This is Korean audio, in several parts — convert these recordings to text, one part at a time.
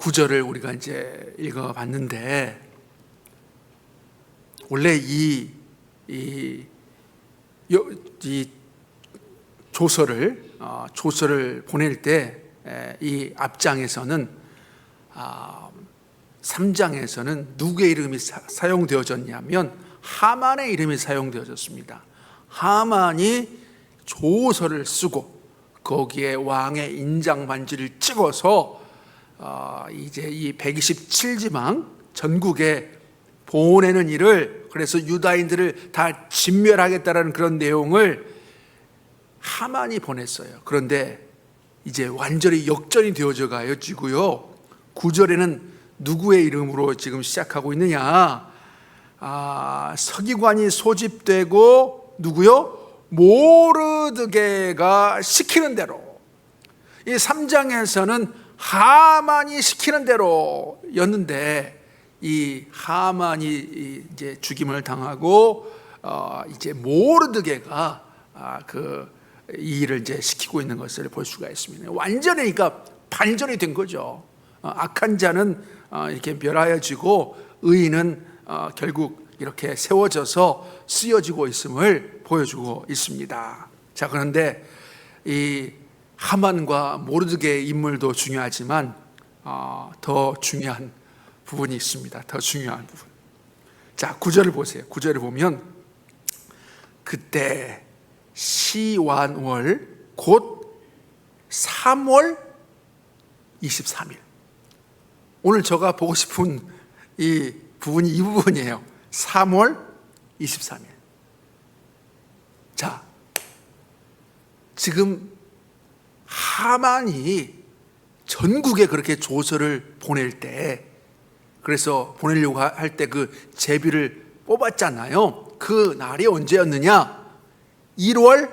구절을 우리가 이제 읽어봤는데, 원래 이 조서를 보낼 때 이 앞장에서는 3장에서는 누구의 이름이 사용되어졌냐면 하만의 이름이 사용되어졌습니다. 하만이 조서를 쓰고 거기에 왕의 인장 반지를 찍어서 이제 이 127지방 전국에 보내는 일을, 그래서 유다인들을 다 진멸하겠다라는 그런 내용을 하만이 보냈어요. 그런데 이제 완전히 역전이 되어져 가지고요, 9절에는 누구의 이름으로 지금 시작하고 있느냐? 서기관이 소집되고 누구요? 모르드게가 시키는 대로. 이 3장에서는 하만이 시키는 대로였는데, 이 하만이 이제 죽임을 당하고 이제 모르드게가 이 일을 이제 시키고 있는 것을 볼 수가 있습니다. 완전히 그러니까 반전이 된 거죠. 악한 자는 이렇게 멸하여지고 의인은 결국 이렇게 세워져서 쓰여지고 있음을 보여주고 있습니다. 자, 그런데 이 하만과 모르드게의 인물도 중요하지만 더 중요한 부분이 있습니다. 더 중요한 부분. 자, 9절을 보세요. 9절을 보면 그때 시완월 곧 3월 23일. 오늘 제가 보고 싶은 이 부분이 이 부분이에요. 3월 23일. 자, 지금 하만이 전국에 그렇게 조서를 보낼 때, 그래서 보내려고 할 때 그 제비를 뽑았잖아요. 그 날이 언제였느냐? 1월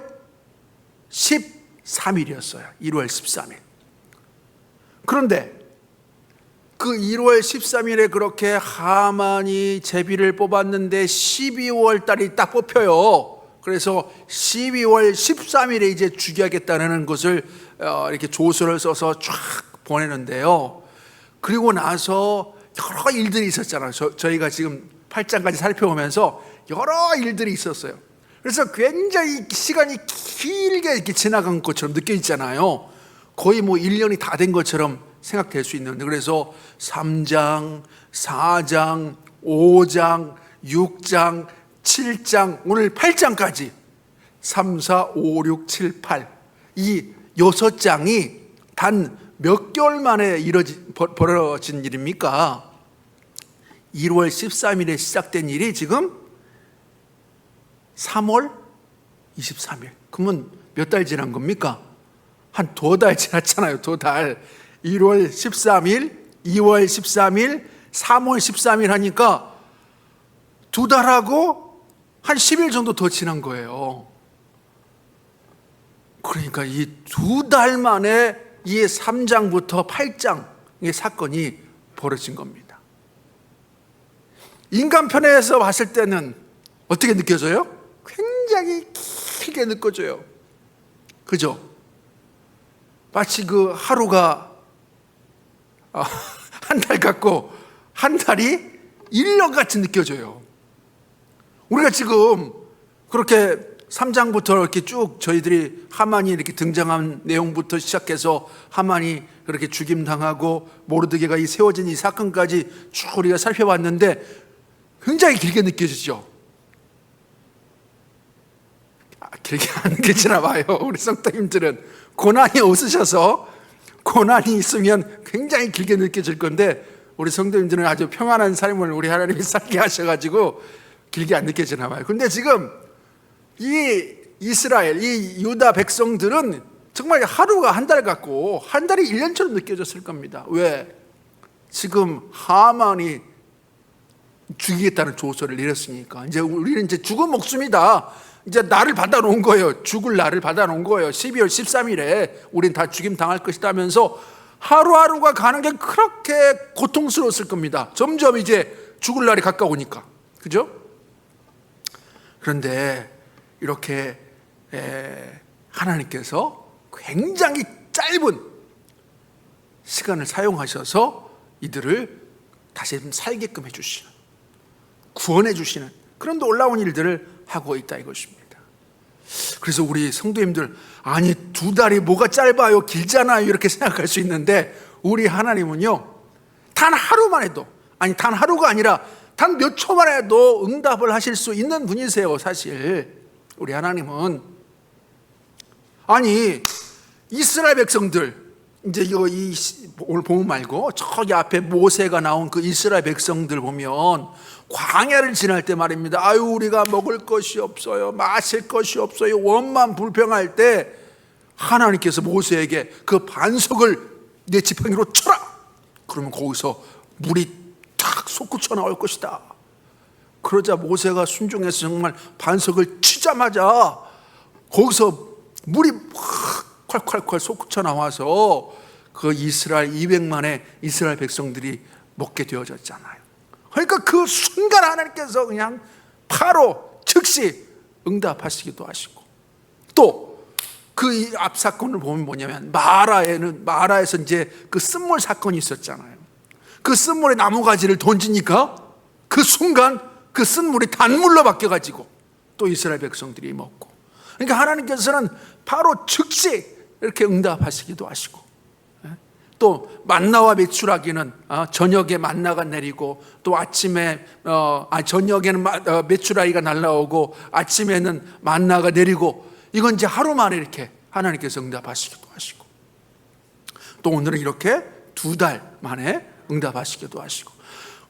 13일이었어요. 1월 13일. 그런데 그 1월 13일에 그렇게 하만이 제비를 뽑았는데 12월 달이 딱 뽑혀요. 그래서 12월 13일에 이제 죽여야겠다는 것을 이렇게 조서를 써서 쫙 보내는데요. 그리고 나서 여러 일들이 있었잖아요. 저희가 지금 8장까지 살펴보면서 여러 일들이 있었어요. 그래서 굉장히 시간이 길게 이렇게 지나간 것처럼 느껴지잖아요. 거의 뭐 1년이 다 된 것처럼 생각될 수 있는데, 그래서 3장, 4장, 5장, 6장, 7장, 오늘 8장까지 3, 4, 5, 6, 7, 8 이 6장이 단 몇 개월 만에 벌어진 일입니까? 1월 13일에 시작된 일이 지금 3월 23일. 그러면 몇 달 지난 겁니까? 한 2달 지났잖아요. 2달. 1월 13일, 2월 13일, 3월 13일 하니까 2달하고 한 10일 정도 더 지난 거예요. 그러니까 이 2달 만에 이 3장부터 8장의 사건이 벌어진 겁니다. 인간 편에서 봤을 때는 어떻게 느껴져요? 굉장히 길게 느껴져요. 그죠? 마치 그 하루가 한 달 같고 한 달이 1년 같이 느껴져요. 우리가 지금 그렇게 3장부터 이렇게 쭉 저희들이 하만이 이렇게 등장한 내용부터 시작해서 하만이 그렇게 죽임당하고 모르드게가 이 세워진 이 사건까지 쭉 우리가 살펴봤는데 굉장히 길게 느껴지죠? 길게 안 느껴지나 봐요. 우리 성도님들은 고난이 없으셔서, 고난이 있으면 굉장히 길게 느껴질 건데, 우리 성도님들은 아주 평안한 삶을 우리 하나님이 살게 하셔가지고 길게 안 느껴지나 봐요. 근데 지금 이 이스라엘, 이 유다 백성들은 정말 하루가 한 달 같고 한 달이 1년처럼 느껴졌을 겁니다. 왜? 지금 하만이 죽이겠다는 조서를 내렸으니까 이제 우리는 이제 죽은 목숨이다. 이제 날을 받아놓은 거예요. 죽을 날을 받아놓은 거예요. 12월 13일에 우린 다 죽임 당할 것이다 하면서 하루하루가 가는 게 그렇게 고통스러웠을 겁니다. 점점 이제 죽을 날이 가까우니까. 그죠? 그런데 이렇게 하나님께서 굉장히 짧은 시간을 사용하셔서 이들을 다시 살게끔 해주시는, 구원해 주시는 그런 놀라운 일들을 하고 있다 이것입니다. 그래서 우리 성도님들, 아니 2달이 뭐가 짧아요, 길잖아요, 이렇게 생각할 수 있는데 우리 하나님은요, 단 하루만 해도, 아니 단 하루가 아니라 단 몇 초만 해도 응답을 하실 수 있는 분이세요. 사실 우리 하나님은, 아니 이스라엘 백성들, 이제 이거 오늘 보면 말고 저기 앞에 모세가 나온 그 이스라엘 백성들 보면 광야를 지날 때 말입니다. 아유 우리가 먹을 것이 없어요, 마실 것이 없어요, 원만 불평할 때 하나님께서 모세에게 그 반석을 내 지팡이로 쳐라. 그러면 거기서 물이 탁 솟구쳐 나올 것이다. 그러자 모세가 순종해서 정말 반석을 치자마자 거기서 물이 확 콸콸콸 솟구쳐 나와서 그 이스라엘 200만의 이스라엘 백성들이 먹게 되어졌잖아요. 그러니까 그 순간 하나님께서 그냥 바로 즉시 응답하시기도 하시고, 또 그 앞 사건을 보면 뭐냐면 마라에서 이제 그 쓴물 사건이 있었잖아요. 그 쓴물에 나무가지를 던지니까 그 순간 그 쓴물이 단물로 바뀌어가지고 또 이스라엘 백성들이 먹고, 그러니까 하나님께서는 바로 즉시 이렇게 응답하시기도 하시고, 또 만나와 메추라기는 저녁에 만나가 내리고 또 아침에 저녁에는 메추라기가 날라오고 아침에는 만나가 내리고, 이건 이제 하루 만에 이렇게 하나님께서 응답하시기도 하시고, 또 오늘은 이렇게 2달 만에 응답하시기도 하시고,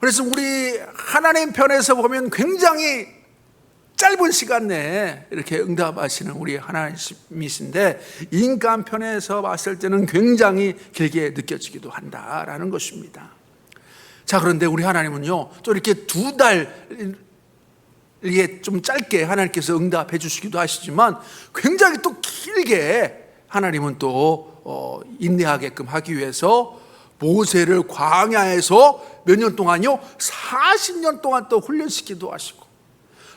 그래서 우리 하나님 편에서 보면 굉장히 짧은 시간 내에 이렇게 응답하시는 우리 하나님이신데, 인간 편에서 봤을 때는 굉장히 길게 느껴지기도 한다라는 것입니다. 자, 그런데 우리 하나님은요, 또 이렇게 2달, 이게 좀 짧게 하나님께서 응답해 주시기도 하시지만 굉장히 또 길게 하나님은 또 인내하게끔 하기 위해서 모세를 광야에서 몇 년 동안요? 40년 동안 또 훈련시키기도 하시고,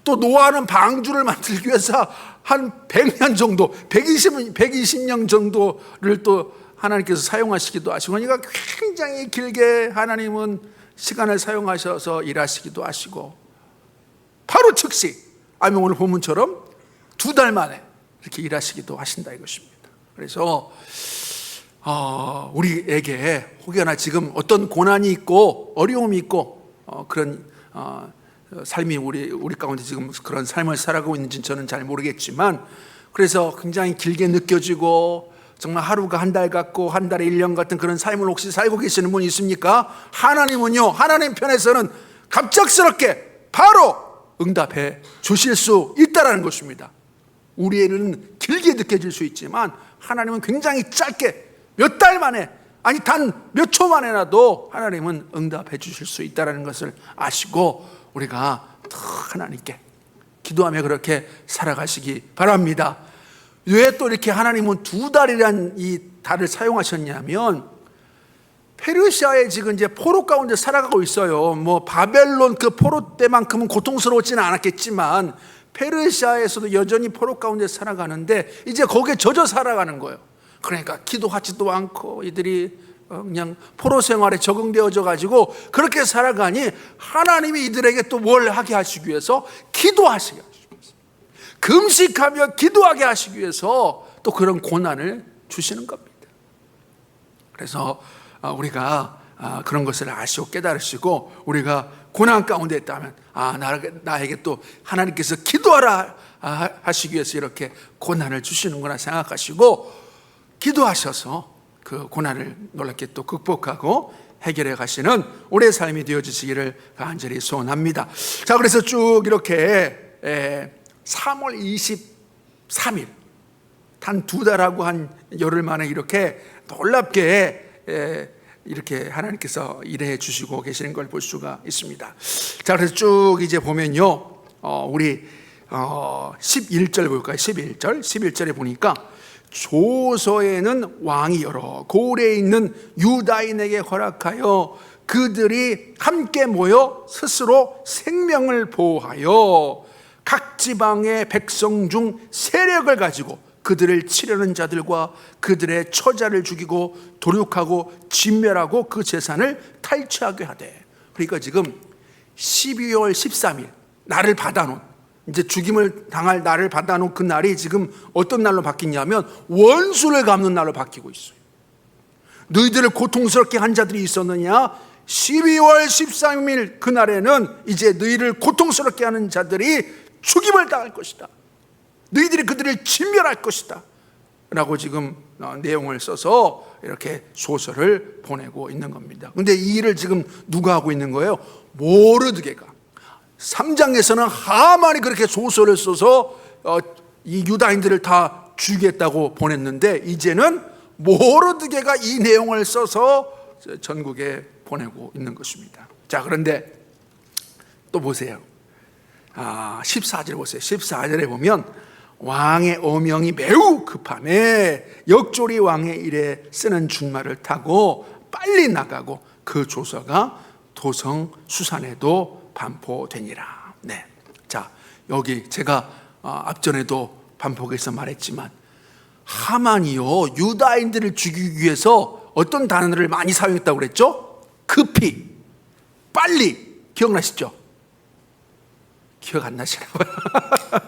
또 노아는 방주를 만들기 위해서 한 100년 정도, 120년 정도를 또 하나님께서 사용하시기도 하시고, 그러니까 굉장히 길게 하나님은 시간을 사용하셔서 일하시기도 하시고, 바로 즉시, 아니면 오늘 본문처럼 2달 만에 이렇게 일하시기도 하신다 이것입니다. 그래서 우리에게 혹여나 지금 어떤 고난이 있고 어려움이 있고 그런 삶이 우리 가운데 지금 그런 삶을 살아가고 있는지는 저는 잘 모르겠지만, 그래서 굉장히 길게 느껴지고 정말 하루가 한 달 같고 한 달에 1년 같은 그런 삶을 혹시 살고 계시는 분이 있습니까? 하나님은요, 하나님 편에서는 갑작스럽게 바로 응답해 주실 수 있다는 것입니다. 우리에는 길게 느껴질 수 있지만 하나님은 굉장히 짧게 몇 달 만에, 아니 단 몇 초 만에라도 하나님은 응답해 주실 수 있다는 것을 아시고 우리가 더 하나님께 기도하며 그렇게 살아가시기 바랍니다. 왜 또 이렇게 하나님은 2달이란 이 달을 사용하셨냐면, 페르시아에 지금 이제 포로 가운데 살아가고 있어요. 뭐 바벨론 그 포로 때만큼은 고통스러웠지는 않았겠지만 페르시아에서도 여전히 포로 가운데 살아가는데 이제 거기에 젖어 살아가는 거예요. 그러니까 기도하지도 않고 이들이 그냥 포로 생활에 적응되어져 가지고 그렇게 살아가니, 하나님이 이들에게 또 뭘 하게 하시기 위해서 기도하시게 하시기 위해서, 금식하며 기도하게 하시기 위해서 또 그런 고난을 주시는 겁니다. 그래서 우리가 그런 것을 아시고 깨달으시고 우리가 고난 가운데 있다면 나에게 또 하나님께서 기도하라 하시기 위해서 이렇게 고난을 주시는구나 생각하시고 기도하셔서 그 고난을 놀랍게 또 극복하고 해결해 가시는 우리의 삶이 되어주시기를 간절히 소원합니다. 자, 그래서 쭉 이렇게 3월 23일 단 2달하고 한 열흘 만에 이렇게 놀랍게 이렇게 하나님께서 일해 주시고 계시는 걸 볼 수가 있습니다. 자, 그래서 쭉 이제 보면요, 우리 11절 볼까요? 11절에 보니까 조서에는 왕이 여러 고을에 있는 유다인에게 허락하여 그들이 함께 모여 스스로 생명을 보호하여 각 지방의 백성 중 세력을 가지고 그들을 치려는 자들과 그들의 처자를 죽이고 도륙하고 진멸하고 그 재산을 탈취하게 하되. 그러니까 지금 12월 13일 나를 받아놓은, 이제 죽임을 당할 나를 받아놓은 그 날이 지금 어떤 날로 바뀌냐면 원수를 갚는 날로 바뀌고 있어요. 너희들을 고통스럽게 한 자들이 있었느냐? 12월 13일 그날에는 이제 너희를 고통스럽게 하는 자들이 죽임을 당할 것이다. 너희들이 그들을 진멸할 것이다 라고 지금 내용을 써서 이렇게 소설을 보내고 있는 겁니다. 근데 이 일을 지금 누가 하고 있는 거예요? 모르드게가. 3장에서는 하만이 그렇게 소설을 써서 이 유다인들을 다 죽이겠다고 보냈는데, 이제는 모르드게가 이 내용을 써서 전국에 보내고 있는 것입니다. 자, 그런데 또 보세요. 14절 보세요. 14절에 보면 왕의 어명이 매우 급함에 역졸이 왕의 일에 쓰는 준말을 타고 빨리 나가고 그 조서가 도성 수산에도 반포되니라. 네. 자, 여기 제가 앞전에도 반복해서 말했지만 하만이요, 유다인들을 죽이기 위해서 어떤 단어를 많이 사용했다고 그랬죠? 급히, 빨리. 기억나시죠? 기억 안 나시나 봐요.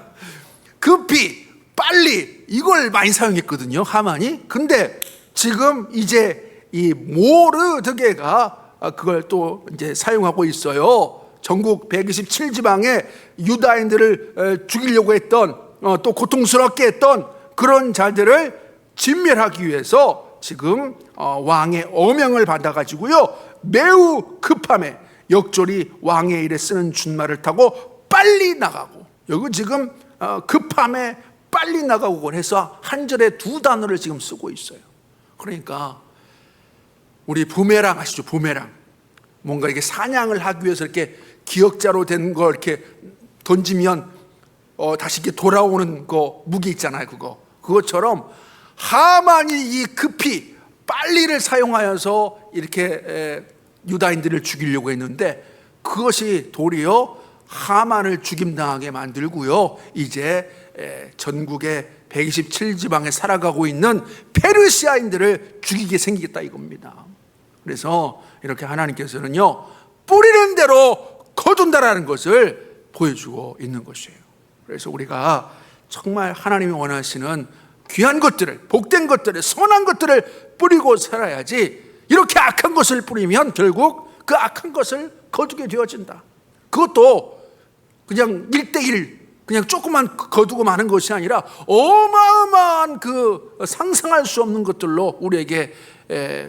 급히, 빨리, 이걸 많이 사용했거든요, 하만이. 근데 지금 이제 이 모르드게가 그걸 또 이제 사용하고 있어요. 전국 127지방에 유다인들을 죽이려고 했던, 또 고통스럽게 했던 그런 자들을 진멸하기 위해서 지금 왕의 어명을 받아가지고요, 매우 급함에 역졸이 왕의 일에 쓰는 준말을 타고 빨리 나가고. 여기 지금 급함에 빨리 나가고 해서 한 절에 두 단어를 지금 쓰고 있어요. 그러니까 우리 부메랑 아시죠? 부메랑. 뭔가 이렇게 사냥을 하기 위해서 이렇게 기역자로 된 거 이렇게 던지면 다시 이렇게 돌아오는 거 무기 있잖아요. 그것처럼 하만이 이 급히 빨리를 사용하여서 이렇게 유다인들을 죽이려고 했는데, 그것이 도리어 하만을 죽임당하게 만들고요, 이제 전국의 127지방에 살아가고 있는 페르시아인들을 죽이게 생기겠다 이겁니다. 그래서 이렇게 하나님께서는요, 뿌리는 대로 거둔다라는 것을 보여주고 있는 것이에요. 그래서 우리가 정말 하나님이 원하시는 귀한 것들을, 복된 것들을, 선한 것들을 뿌리고 살아야지, 이렇게 악한 것을 뿌리면 결국 그 악한 것을 거두게 되어진다. 그것도 그냥 1대1 그냥 조금만 거두고 마는 것이 아니라 어마어마한 그 상상할 수 없는 것들로 우리에게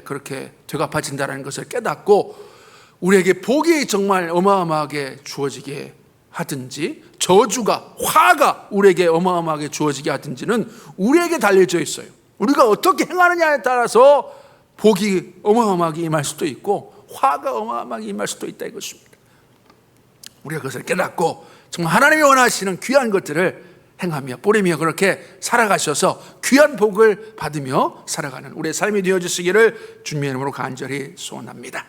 그렇게 되갚아진다는 것을 깨닫고, 우리에게 복이 정말 어마어마하게 주어지게 하든지 저주가, 화가 우리에게 어마어마하게 주어지게 하든지는 우리에게 달려져 있어요. 우리가 어떻게 행하느냐에 따라서 복이 어마어마하게 임할 수도 있고 화가 어마어마하게 임할 수도 있다 이것입니다. 우리가 그것을 깨닫고 정말 하나님이 원하시는 귀한 것들을 행하며 뿌리며 그렇게 살아가셔서 귀한 복을 받으며 살아가는 우리의 삶이 되어주시기를 주님의 이름으로 간절히 소원합니다.